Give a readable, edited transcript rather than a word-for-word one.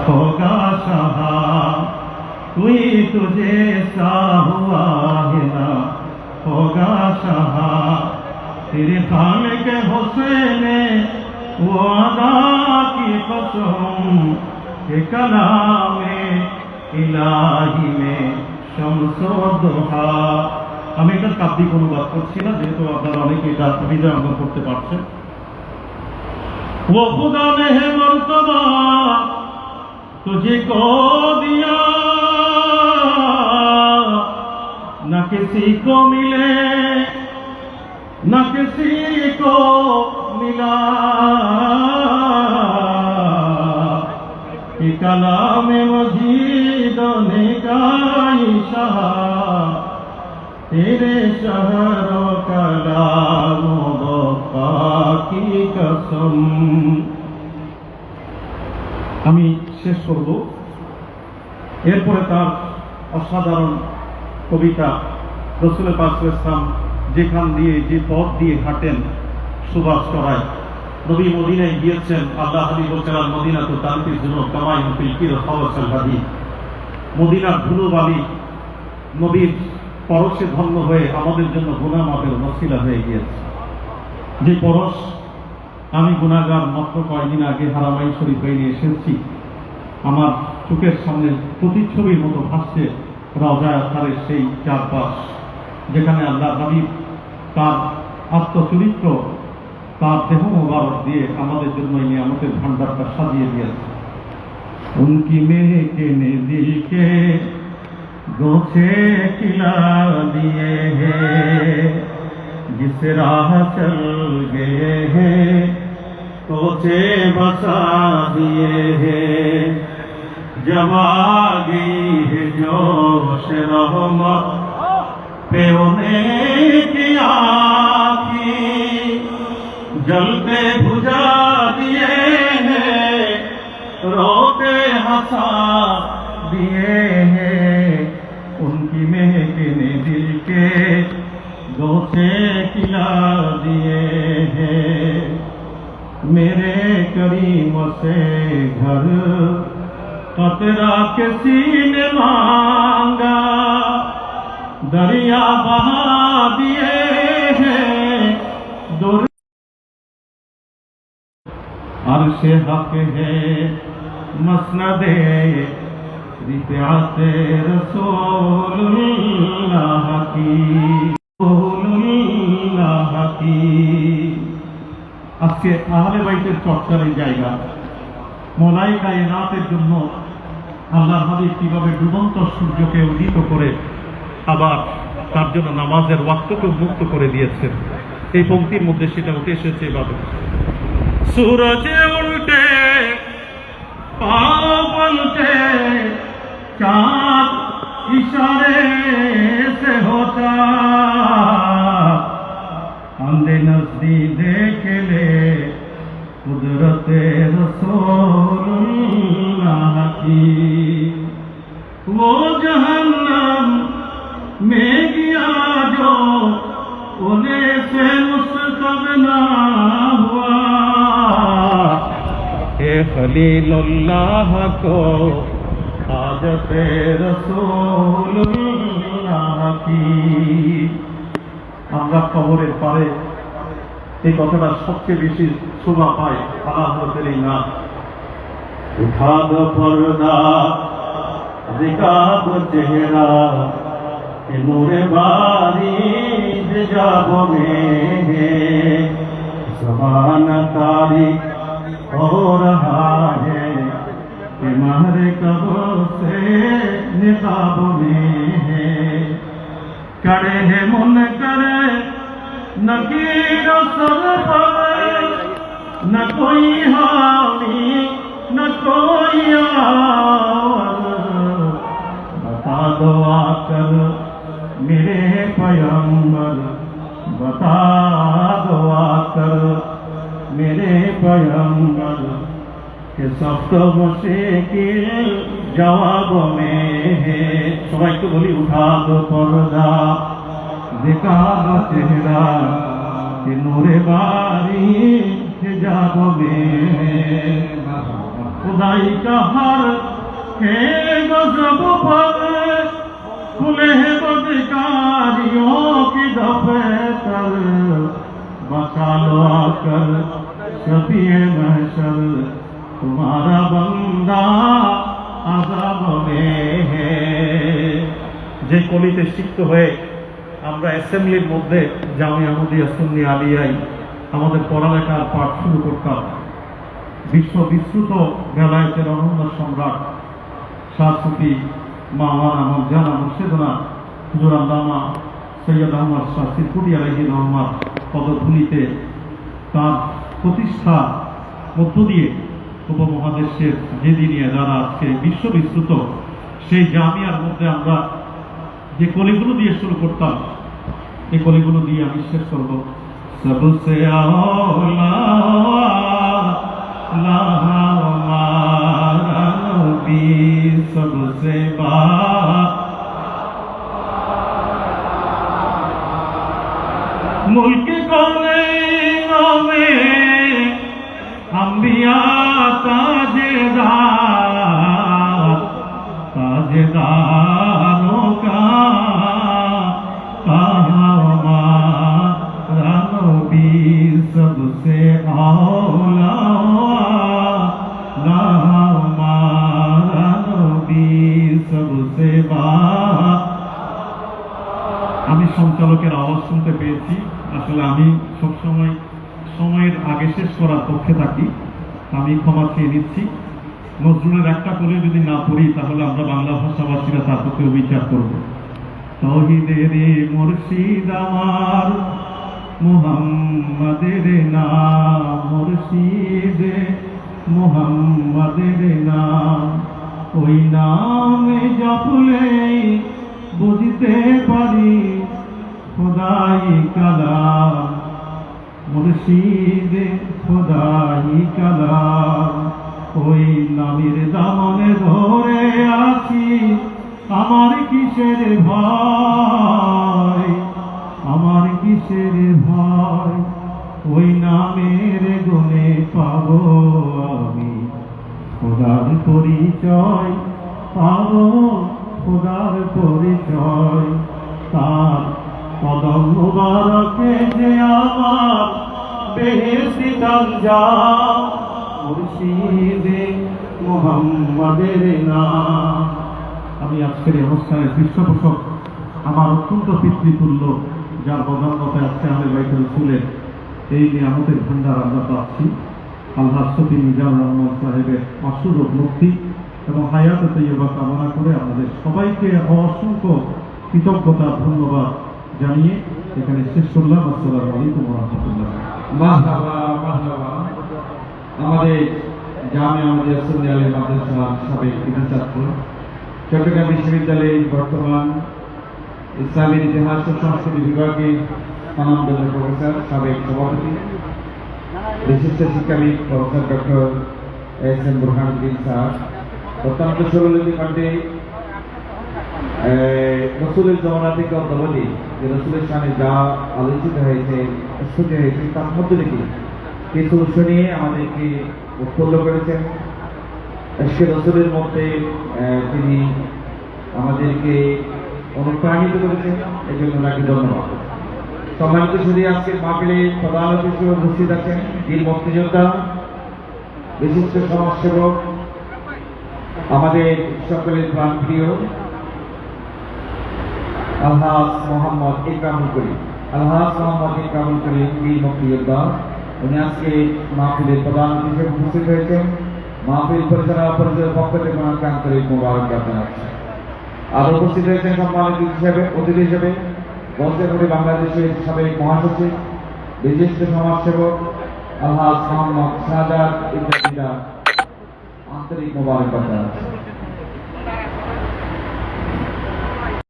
होगा सहा कोई तुझे सा हुआ है ना होगा सहा तेरे खालिक हुसैन वो अदा की कसम के कलामे इलाही में शम्सो दुहा। আমি এটা কাব্যিক অনুবাদ করছি না, যেহেতু আপনারা অনেকে এটা সুবিধা অঙ্গন করতে পারছেন। वो खुदा ने है मर्तबा तुझे को दिया न किसी को मिले न किसी को मिला कि कलाम मजीद ने गाई शाह तेरे शहरों कलाम वफा की कसम। আমি শেষ করব। এরপরে তার অসাধারণ কবিতা রাসূল পাক সাল্লাল্লাহু আলাইহি ওয়াসাল্লাম যেখান দিয়ে যে পথ দিয়ে হাঁটেন সুবাস করায়। নবী মদিনায় গিয়েছেন, আল্লাহ হাবিব বলছেন মদিনা তো তানফির জন্য কামাই ফিল কির খাওয়াসাল হাদি। মদিনার ধুলোবালি নবীর পরশে ধন্য হয়ে আমাদের জন্য গুনাহ মাফের ওসিলা হয়ে গিয়েছে। যে পরশ আমি গুনাহগার মাত্র কয়েকদিন আগে হারামাইন শরীফ নিয়ে এসেছি, আমার চোখের সামনে প্রতিচ্ছবির মতো ভাসছে রওজা আতহারের সেই চারপাশ, যেখানে আল্লাহ হাবিব তার আত্মচরিত্র তার দেহ মোবারক দিয়ে আমাদের জন্য এই নিয়ামতের ভান্ডারটা সাজিয়ে দিয়েছে। উনকি মেহকে নে দিল কে गोछे खिला दिए हैं जिस राह चल गए हैं कोचे बसा दिए हैं जब आ गई है जोश रहमत पे उन्हें किया की जलते बुझा दिए हैं रोते हंसा दिए हैं उनकी महके ने दिल के गोसे खिला दिए हैं मेरे करीम से घर कतरा किसी ने मांगा दरिया बहा दिए हैं अर्श हक है मसनदे रिफ़ाते रसूलुल्लाह की। আজকে আহলে বাইতের চর্চার এই জায়গা, মওলাই কায়নাতের জন্য আল্লাহর হাবিব কিভাবে ডুবন্ত সূর্যকে উদিত করে আবার তার জন্য নামাজের ওয়াক্তকে মুক্ত করে দিয়েছেন, এই পংক্তির মধ্যে সেটা উঠে এসেছে এভাবে। सूरज उल्टे पाँव बनते चाँद इशारे से होता अंधे नजदी देख ले कुदरत रसूलुल्लाह की। वो जहन्नम में गया जो उन्हें से मुस्तगना हुआ ए खलीलुल्लाह को हाजत रसूलुल्लाह की। আমরা কবরের পারে এই কথাটা সবচেয়ে বেশি শোভা পায় আল্লাহ হতের এই নাম। উঠা দো পর্দা দিখা দো চেহারা ए नूरे बारिश जाबो में ज़माना तारीख हो रहा है कि महरे कब्र से निकाब में करे है मन करे नकीर सर पर न कोई हामी न कोई आवर बता दो आकर मेरे पैगंबर बता दो आकर मेरे पैगंबर के सब मुश्किल जवाब में है। सबाई को बोली उठा दो पर्दा दिखा दो चेहरा कि नूरे बारी हिजाब में खुदाई का हर है गजब पर खुले बदकारियों की दफतर बचा लो आकर शफीए महशर तुम्हारा बंदा আযাব में है। যে কলিতে সিক্ত হয়ে আমরা অ্যাসেম্বলির মধ্যে জামিয়া আহমদিয়া সুন্নি আলিয়ায় আমাদের পড়ালেখার পাঠ শুরু করতাম, বিশ্ব বিস্তৃত বেলায়েতের অনন্য সম্রাট শাহ সুফি মাওলানা মরজানা মুর্শিদনা হুজুর আল্লামা সৈয়দ আহমদ শাহ সিরকুটি আলাইহি রহমাত পদধূলিতে তার প্রতিষ্ঠা মধ্য দিয়ে উপমহাদেশের যেদিনিয়া যারা আজকে বিশ্ব বিস্তৃত সেই জামিয়ার মধ্যে আমরা যে কলিগুলো দিয়ে শুরু করতাম, এই কলিগুলো দিয়ে আমি শেষ করব। সবসে আওলা हमारा नबी सबसे मुल्क कौनैन में अंबिया ताजेदारों का हमारा नबी सबसे औला আমি সঞ্চালকের আওয়াজ শুনতে পেয়েছি। আসলে আমি সবসময় সময়ের আগে শেষ করার পক্ষে থাকি, আমি ক্ষমা চেয়ে নিচ্ছি। নজরুলের একটা করে যদি না পড়ি তাহলে আমরা বাংলা ভাষাভাষীরা তার প্রতি অবিচার করব। তৌহিদের মুর্শিদ আমার মুহাম্মাদের নাম, মুর্শিদ মুহাম্মাদের নাম, ওই নামে জপলে বুঝতে পারি খোদাই কালাম, মুর্শিদ খোদাই কালাম, ওই নামের দামনে ধরে আছি আমার কিসের ভয়, আমার কিসের ভয়, ওই নামের গুণে পাবো আমি খোদার পরিচয়, পাবো খোদার পরিচয়। তার কদম মুবারকে যে আমার বেহেশতি জাম, মুর্শিদ মুহাম্মাদের নাম। আমি আজকের এই অনুষ্ঠানের পৃষ্ঠপোষক আমার অত্যন্ত পিতৃতুল্য, যার প্রধানতায় আজকে আমাদের বাইতুল রাসূলের এই নিয়ামতের ভান্ডার আমরা পাচ্ছি। আল্লাহ শফি মিজানুর রহমান সাহেবের অসুরোগ মুক্তি এবং হায়াতে তৈয়বা কামনা করে আমাদের সবাইকে অসংখ্য কৃতজ্ঞতা ধন্যবাদ জানিয়ে এখানে শেষ করলাম। আসসালামু আলাইকুম ওয়া রাহমাতুল্লাহ। মারহাবা মারহাবা। আমাদের জামিয়া আহমদিয়া সুন্নি আলিয়া মাদ্রাসার সাবেক ছাত্র, চট্টগ্রাম বিশ্ববিদ্যালয়ের বর্তমান ইসলামের ইতিহাস ও সংস্কৃতি বিভাগের স্বনামধন্য প্রফেসর, সাবেক সভাপতি, বিশিষ্ট শিক্ষাবিদ professor doctor SM. Burhanuddin sir, অত্যন্ত সুরলিপি কণ্ঠে রসুলের জমানা থেকে অদ্যাবধি যে রসুলের সামনে যা আলোচিত হয়েছে, স্তুতি হয়েছে, তার মধ্যে থেকে কিছু শুনিয়ে আমাদেরকে উৎফুল্ল করেছেন। আজকে রসুলের মধ্যে তিনি আমাদেরকে অনুপ্রাণিত করেছেন, এই জন্য তাকে ধন্যবাদ। সম্মানিত শুধু আজকের মাহফিলে প্রধান অতিথি উপস্থিত আছেন বীর মুক্তিযোদ্ধা, বিশিষ্ট সমাজসেবক, আমাদের সকলের প্রাণপ্রিয় আলহাজ মোহাম্মদ ইকরামুল করিম। আলহাজ মোহাম্মদ ইকরামুল করিম বীর মুক্তিযোদ্ধা, উনি আজকে মাহফিলের প্রধান অতিথি উপস্থিত হয়েছেন। মাহফিল পরিচালনা পরিষদের পক্ষ থেকে ওনাকে আন্তরিক মোবারকবাদ জানাচ্ছি। আর উপস্থিত হয়েছেন সম্মানিত অতিথি হিসেবে বলতে বাংলাদেশের সাবেক মহাসচিব, বিশিষ্ট সমাজসেবক আলহাজ মোহাম্মদ শাহজাদ ইত্যাদিরা আন্তরিক মোবারকবাদ জানাচ্ছি।